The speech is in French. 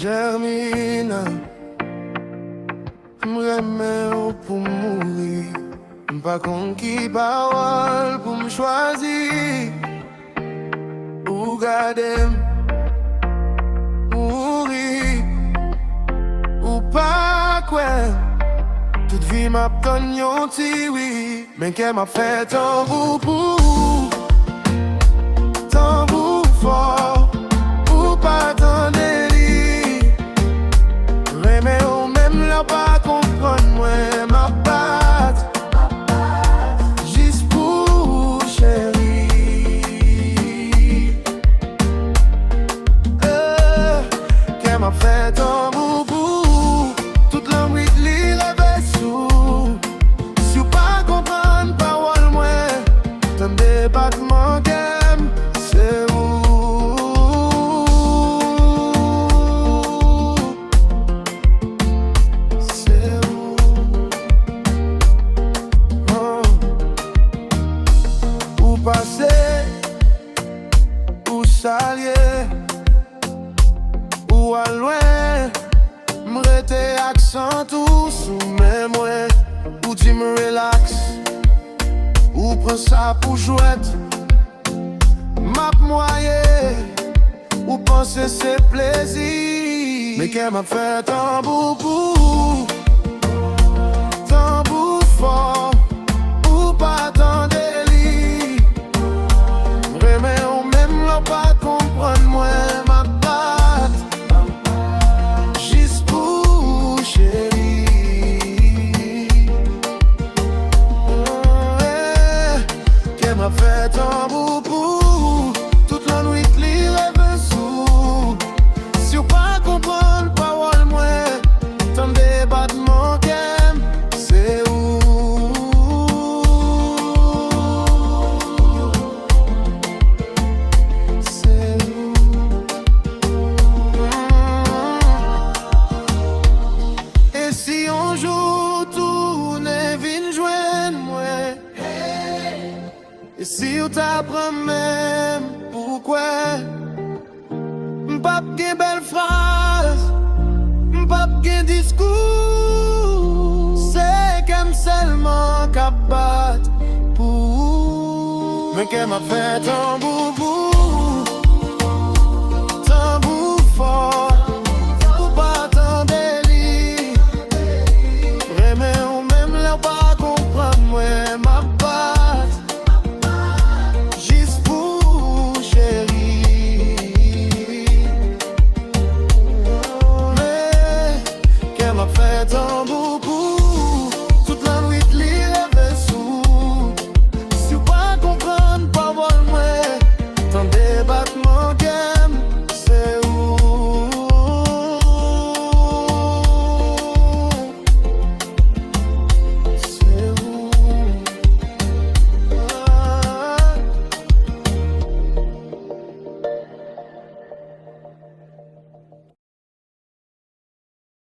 Germine, m'remè pour mourir. Pas contre qui parole pour me choisir. Ou garder mourir. Ou pas quoi. Toute vie m'a donné un petit oui. Mais qu'elle m'a fait tambour pour. Tambour fort. Ou pas tant délit. Remè ou même là pas comprendre moi ma patte. Juste pour chérie. Qu'elle m'a fait tambour pour. Toute l'envie de lire rêve sous. Si ou pas comprendre parole moi. Ton débattement qu'aime c'est où. Passer ou s'allier ou à loin m'rete accent tout sous mes mots ou dis me relax ou prends ça pour jouette m'a moyen ou penser c'est plaisir mais qu'elle m'a fait tambour pour tambour fort ou pas tant pas comprendre moi ma patte. Juste pour chérie. Qu'elle m'a fait tambour pour. Toute la nuit li rêve sous. Si ou pas comprendre parole moi. Tant débattement qu'aime c'est où. Et si ou t'apprends même pourquoi m'pap gen belle phrase, m'pap gen discours. C'est comme seulement qu'à battre pour. Mais qu'elle m'a fait tambour pour.